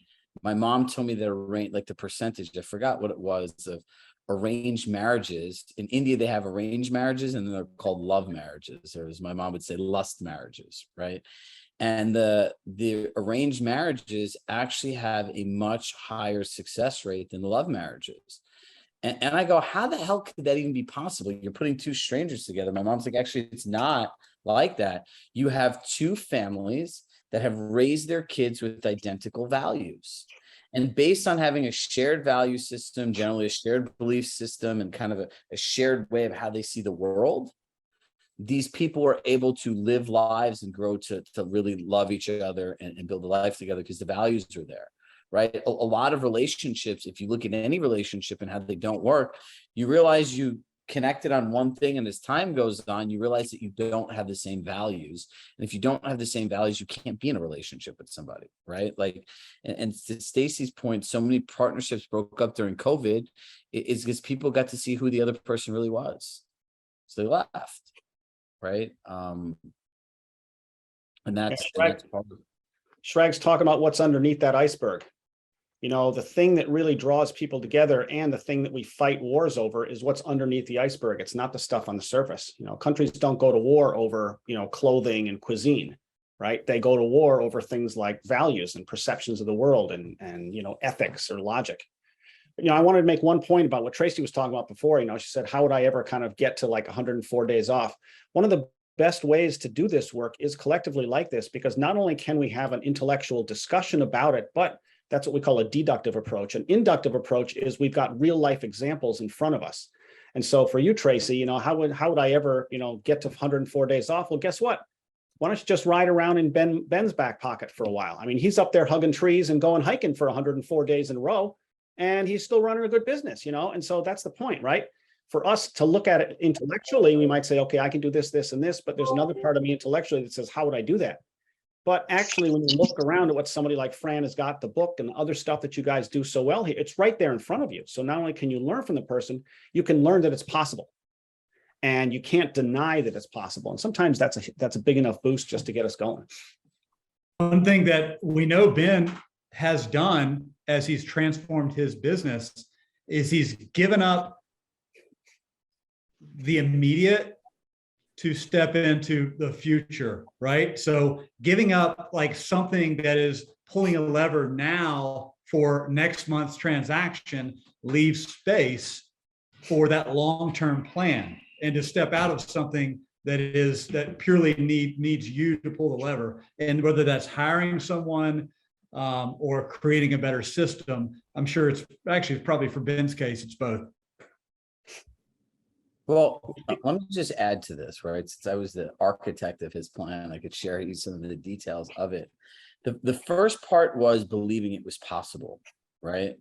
my mom told me the percentage, I forgot what it was, of arranged marriages. In India, they have arranged marriages, and they're called love marriages, or as my mom would say, lust marriages, right? And the arranged marriages actually have a much higher success rate than the love marriages. And I go, how the hell could that even be possible? You're putting two strangers together. My mom's like, actually, it's not like that. You have two families that have raised their kids with identical values. And based on having a shared value system, generally a shared belief system, and kind of a shared way of how they see the world, these people were able to live lives and grow to really love each other and build a life together because the values are there, right? A lot of relationships, if you look at any relationship and how they don't work, you realize you connected on one thing, and as time goes on, you realize that you don't have the same values. And if you don't have the same values, you can't be in a relationship with somebody, right? Like, and to Stacy's point, so many partnerships broke up during COVID is because people got to see who the other person really was. So they left, right? And that's part of it. Shrag's talking about what's underneath that iceberg. You know, the thing that really draws people together and the thing that we fight wars over is what's underneath the iceberg. It's not the stuff on the surface. You know, countries don't go to war over, you know, clothing and cuisine, right? They go to war over things like values and perceptions of the world and you know, ethics or logic. You know, I wanted to make one point about what Tracy was talking about before. You know, she said, how would I ever kind of get to like 104 days off? One of the best ways to do this work is collectively like this, because not only can we have an intellectual discussion about it, but that's what we call a deductive approach. An inductive approach is we've got real life examples in front of us. And so for you, Tracy, you know, how would I ever, you know, get to 104 days off? Well, guess what? Why don't you just ride around in Ben's back pocket for a while? I mean, he's up there hugging trees and going hiking for 104 days in a row, and he's still running a good business, you know? And so that's the point, right? For us to look at it intellectually, we might say, okay, I can do this, this, and this, but there's another part of me intellectually that says, how would I do that? But actually, when you look around at what somebody like Fran has got, the book and other stuff that you guys do so well here, it's right there in front of you. So not only can you learn from the person, you can learn that it's possible. And you can't deny that it's possible. And sometimes that's a big enough boost just to get us going. One thing that we know Ben has done as he's transformed his business is he's given up the immediate to step into the future, right? So giving up like something that is pulling a lever now for next month's transaction leaves space for that long-term plan, and to step out of something that purely needs you to pull the lever. And whether that's hiring someone or creating a better system, I'm sure it's actually probably for Ben's case, it's both. Well, let me just add to this, right? Since I was the architect of his plan, I could share you some of the details of it. The first part was believing it was possible, right?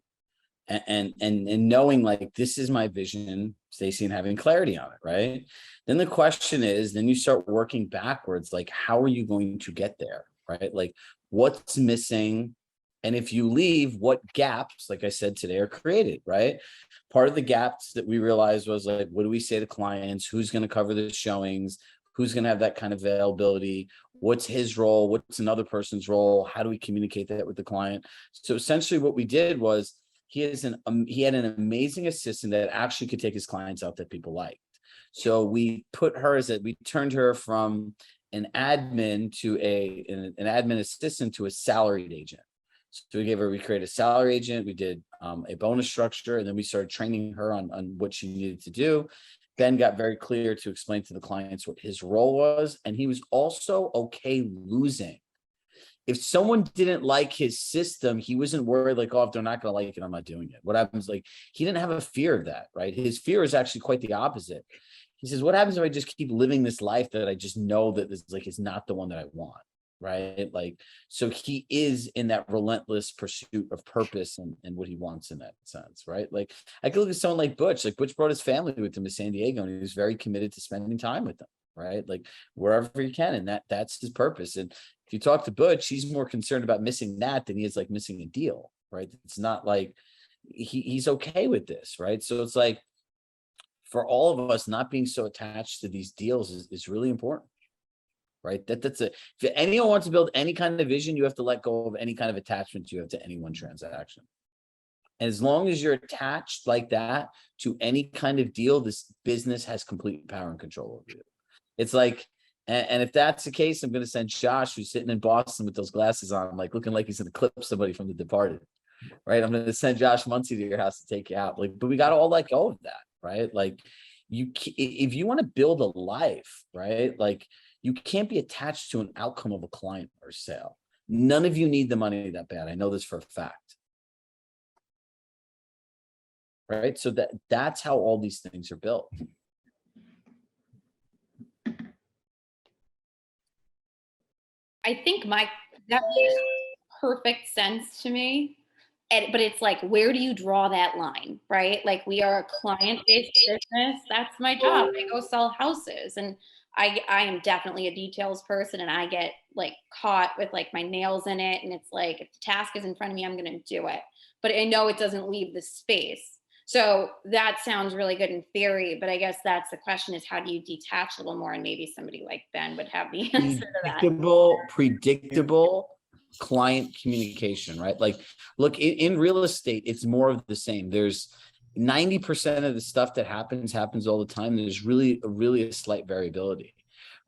And knowing like this is my vision, Stacy, and having clarity on it, right? Then the question is, then you start working backwards, like how are you going to get there, right? Like what's missing? And if you leave, what gaps, like I said today, are created, right? Part of the gaps that we realized was like, what do we say to clients? Who's going to cover the showings? Who's going to have that kind of availability? What's his role? What's another person's role? How do we communicate that with the client? So essentially what we did was he had an amazing assistant that actually could take his clients out that people liked. So we turned her from an admin to an admin assistant to a salaried agent. So we created a salary agent, we did a bonus structure, and then we started training her on what she needed to do. Ben got very clear to explain to the clients what his role was, and he was also okay losing. If someone didn't like his system, he wasn't worried like, oh, if they're not going to like it, I'm not doing it. What happens, like, he didn't have a fear of that, right? His fear is actually quite the opposite. He says, what happens if I just keep living this life that I just know that this is not the one that I want? Right? Like, so he is in that relentless pursuit of purpose and what he wants in that sense, right? Like I could look at someone like Butch brought his family with him to San Diego, and he was very committed to spending time with them, right? Like wherever he can. And that's his purpose. And if you talk to Butch, he's more concerned about missing that than he is like missing a deal, right? It's not like he's okay with this, right? So it's like, for all of us, not being so attached to these deals is really important. Right. That's it. If anyone wants to build any kind of vision, you have to let go of any kind of attachment you have to any one transaction. And as long as you're attached like that to any kind of deal, this business has complete power and control over you. It's like, and if that's the case, I'm going to send Josh, who's sitting in Boston with those glasses on, like looking like he's going to clip somebody from The Departed. Right. I'm going to send Josh Muncie to your house to take you out. Like, but we got to all let go of that. Right. Like if you want to build a life, right, like, you can't be attached to an outcome of a client or sale. None of you need the money that bad. I know this for a fact. Right? So that's how all these things are built. I think that makes perfect sense to me. But it's like, where do you draw that line, right? Like, we are a client-based business. That's my job. I go sell houses, and I am definitely a details person, and I get like caught with like my nails in it. And it's like, if the task is in front of me, I'm going to do it. But I know it doesn't leave the space. So that sounds really good in theory, but I guess that's the question, is how do you detach a little more? And maybe somebody like Ben would have the answer to that. Predictable client communication, right? Like, look, in real estate, it's more of the same. There's 90% of the stuff that happens all the time. There's really a slight variability,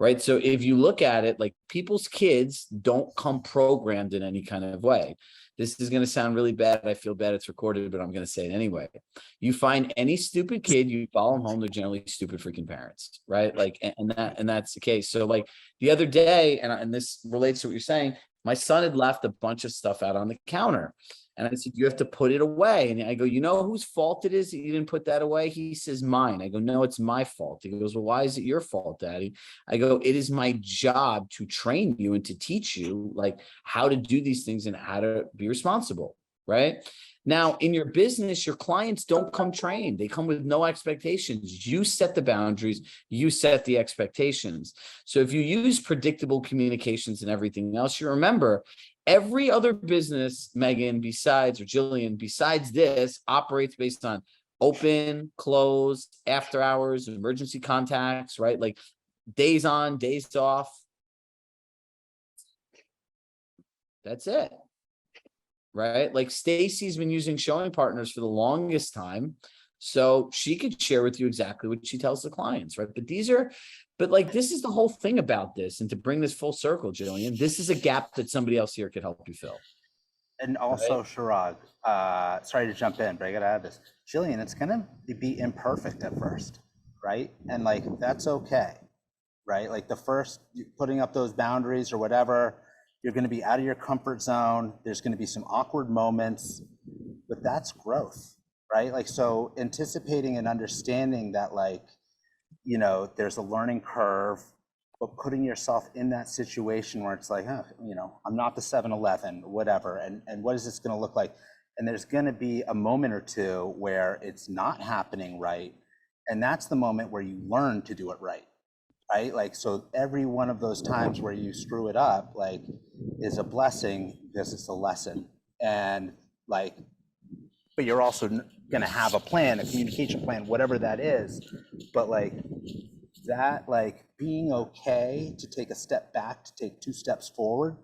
right? So if you look at it, like, people's kids don't come programmed in any kind of way. This is going to sound really bad. I feel bad it's recorded, but I'm going to say it anyway. You find any stupid kid, you follow them home, they're generally stupid freaking parents, right? Like, and that's the case. So like the other day, and this relates to what you're saying, my son had left a bunch of stuff out on the counter. And I said, you have to put it away. And I go, you know whose fault it is that you didn't put that away? He says, mine. I go, no, it's my fault. He goes, well, why is it your fault, Daddy? I go, it is my job to train you and to teach you like how to do these things and how to be responsible, right? Now, in your business, your clients don't come trained. They come with no expectations. You set the boundaries, you set the expectations. So if you use predictable communications and everything else, you remember, every other business, Megan, besides, or Jillian, besides this, operates based on open, close, after hours, emergency contacts, right? Like days on, days off. That's it, right? Like Stacy's been using showing partners for the longest time, so she could share with you exactly what she tells the clients, right? But like, this is the whole thing about this. And to bring this full circle, Jillian, this is a gap that somebody else here could help you fill. And also, right? Chirag, sorry to jump in, but I got to add this. Jillian, it's going to be imperfect at first, right? And like, that's okay, right? Like the first, putting up those boundaries or whatever, you're going to be out of your comfort zone. There's going to be some awkward moments, but that's growth, right? Like, so anticipating and understanding that, like, you know, there's a learning curve, but putting yourself in that situation where it's like, oh, you know, I'm not the 7-Eleven, whatever, and what is this going to look like? And there's going to be a moment or two where it's not happening right, and that's the moment where you learn to do it right, right? Like, so every one of those times where you screw it up, like, is a blessing because it's a lesson. And like, but you're also going to have a plan, a communication plan, whatever that is. But like that, like being okay to take a step back, to take 2 steps forward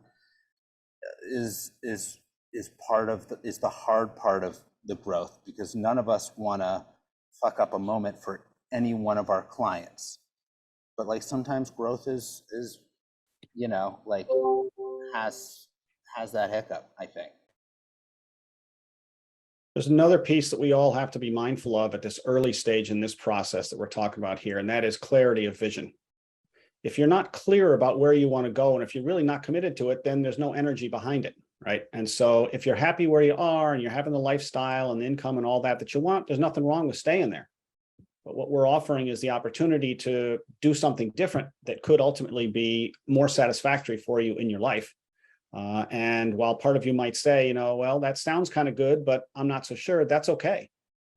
is part of is the hard part of the growth, because none of us want to fuck up a moment for any one of our clients. But like, sometimes growth is, you know, like has that hiccup, I think. There's another piece that we all have to be mindful of at this early stage in this process that we're talking about here, and that is clarity of vision. If you're not clear about where you want to go, and if you're really not committed to it, then there's no energy behind it, right? And so if you're happy where you are and you're having the lifestyle and the income and all that you want, there's nothing wrong with staying there. But what we're offering is the opportunity to do something different that could ultimately be more satisfactory for you in your life. And while part of you might say, you know, well, that sounds kind of good, but I'm not so sure, that's okay.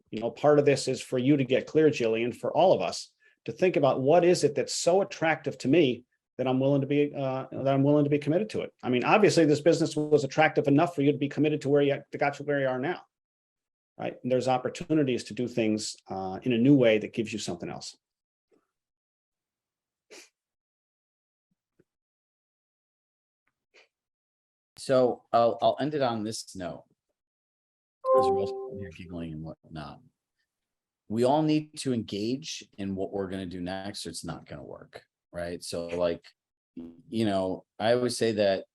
You know, part of this is for you to get clear, Jillian, for all of us to think about what is it that's so attractive to me that I'm willing to be committed to it. I mean, obviously this business was attractive enough for you to be committed to where you got you where you are now, right? And there's opportunities to do things in a new way that gives you something else. So I'll end it on this note, because we're all here giggling and whatnot. We all need to engage in what we're going to do next, or it's not going to work, right? So like, you know, I always say that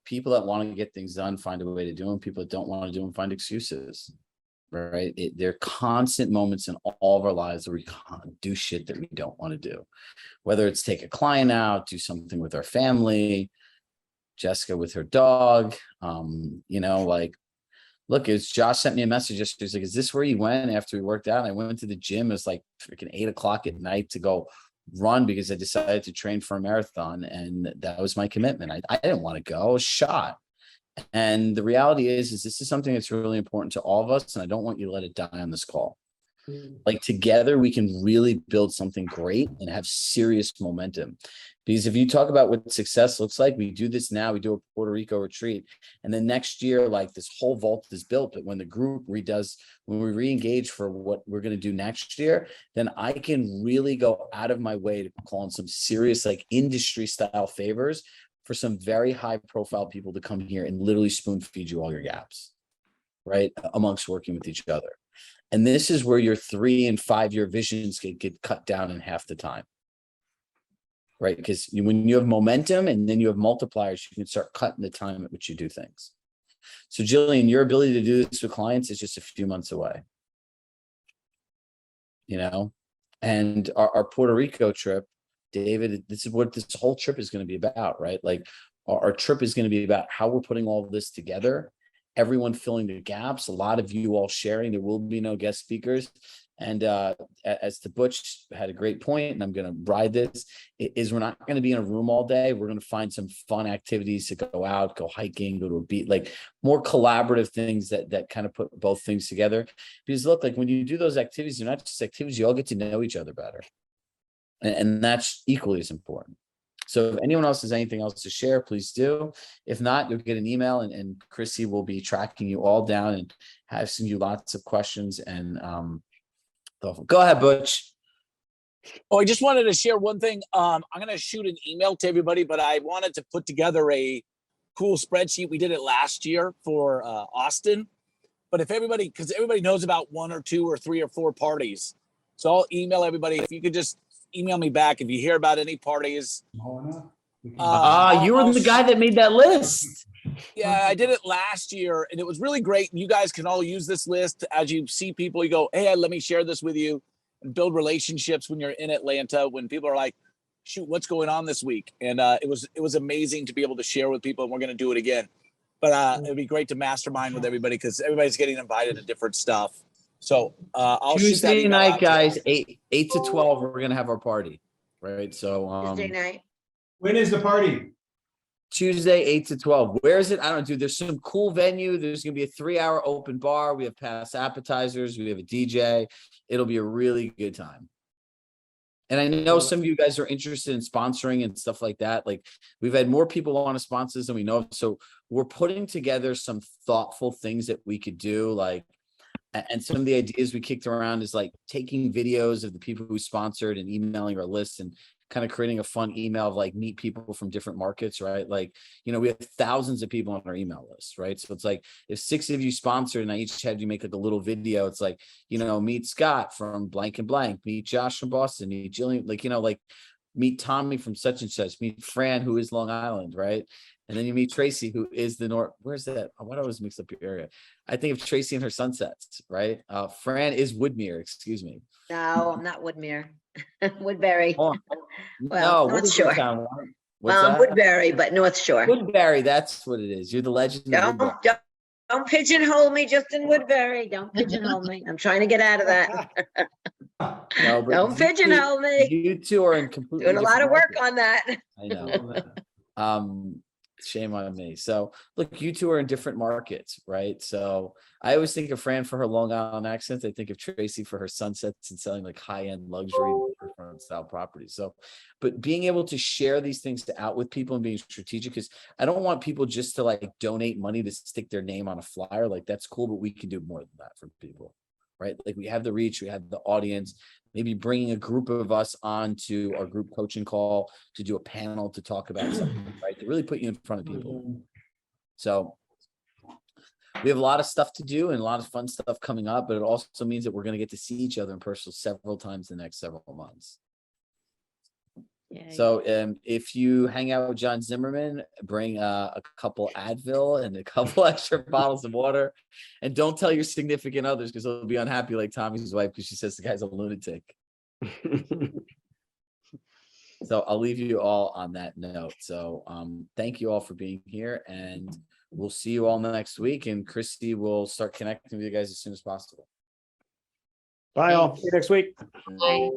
people that want to get things done find a way to do them. People that don't want to do them find excuses, right? There are constant moments in all of our lives where we can't do shit that we don't want to do, whether it's take a client out, do something with our family, Jessica with her dog, you know, like, look, it's Josh sent me a message yesterday. He's like, is this where you went after we worked out? And I went to the gym. It was like freaking 8 o'clock at night to go run because I decided to train for a marathon, and that was my commitment. I didn't want to go. I was shot. And the reality is this is something that's really important to all of us, and I don't want you to let it die on this call. Like, together we can really build something great and have serious momentum. Because if you talk about what success looks like, we do this now, we do a Puerto Rico retreat, and then next year, like, this whole vault is built. But when the group redoes, when we re-engage for what we're going to do next year, then I can really go out of my way to call in some serious, like, industry style favors for some very high profile people to come here and literally spoon feed you all your gaps, right? Amongst working with each other. And this is where your 3 and 5 year visions get cut down in half the time, right? Because when you have momentum and then you have multipliers, you can start cutting the time at which you do things. So Jillian, your ability to do this with clients is just a few months away, you know? And our Puerto Rico trip, David, this is what this whole trip is going to be about, right? Like, our trip is going to be about how we're putting all of this together, everyone filling the gaps, a lot of you all sharing. There will be no guest speakers. And as to Butch had a great point, and I'm going to ride this, is we're not going to be in a room all day. We're going to find some fun activities to go out, go hiking, go to a beach, like more collaborative things that kind of put both things together. Because look, like, when you do those activities, they're not just activities, you all get to know each other better. And that's equally as important. So if anyone else has anything else to share, please do. If not, you'll get an email, and Chrissy will be tracking you all down and asking you lots of questions. And go ahead, Butch. Oh, I just wanted to share one thing. I'm going to shoot an email to everybody, but I wanted to put together a cool spreadsheet. We did it last year for Austin. But if everybody, because everybody knows about 1 or 2 or 3 or 4 parties. So I'll email everybody. If you could just email me back if you hear about any parties. You were the guy that made that list. Yeah, I did it last year, and it was really great. You guys can all use this list as you see people. You go, hey, let me share this with you, and build relationships when you're in Atlanta. When people are like, shoot, what's going on this week? And it was amazing to be able to share with people, and we're going to do it again. But it'd be great to mastermind with everybody, because everybody's getting invited to different stuff. So I'll Tuesday night, guys, 8 to 12, we're going to have our party, right? So Tuesday night. When is the party? Tuesday, 8 to 12. Where is it? I don't know, dude. There's some cool venue. There's going to be a 3-hour open bar. We have past appetizers. We have a DJ. It'll be a really good time. And I know some of you guys are interested in sponsoring and stuff like that. Like, we've had more people want to sponsor this than we know. So we're putting together some thoughtful things that we could do. Like, and some of the ideas we kicked around is like taking videos of the people who sponsored and emailing our list, and kind of creating a fun email of like meet people from different markets, right? Like, you know, we have thousands of people on our email list, right? So it's like, if 6 of you sponsored and I each had you make like a little video, it's like, you know, meet Scott from blank and blank, meet Josh from Boston, meet Jillian, like, you know, like meet Tommy from such and such, meet Fran, who is Long Island, right? And then you meet Tracy, who is the North. Where's that? Why do I always mix up your area? I think of Tracy and her sunsets, right? Fran is Woodmere, excuse me. No, I'm not Woodmere. Woodbury. Oh, Well, no, North Shore. What's that? Woodbury, but North Shore. Woodbury, that's what it is. You're the legend of Woodbury. Don't pigeonhole me just in Woodbury. Don't pigeonhole me. I'm trying to get out of that. No, Don't pigeonhole me. You two are in completely Doing a lot of work markets. on that. I know. Shame on me. So look, you two are in different markets, right? So I always think of Fran for her Long Island accent. I think of Tracy for her sunsets and selling like high-end luxury style properties. So, but being able to share these things out with people and being strategic, because I don't want people just to like donate money to stick their name on a flyer. Like, that's cool, but we can do more than that for people, right? Like, we have the reach, we have the audience. Maybe bringing a group of us on to our group coaching call to do a panel to talk about something, right? To really put you in front of people. So we have a lot of stuff to do and a lot of fun stuff coming up, but it also means that we're going to get to see each other in person several times in the next several months. Yeah. So if you hang out with John Zimmerman, bring a couple Advil and a couple extra bottles of water, and don't tell your significant others, because they'll be unhappy like Tommy's wife, because she says the guy's a lunatic. So I'll leave you all on that note. So thank you all for being here, and we'll see you all next week, and Christy will start connecting with you guys as soon as possible. Bye all. See you next week. Bye.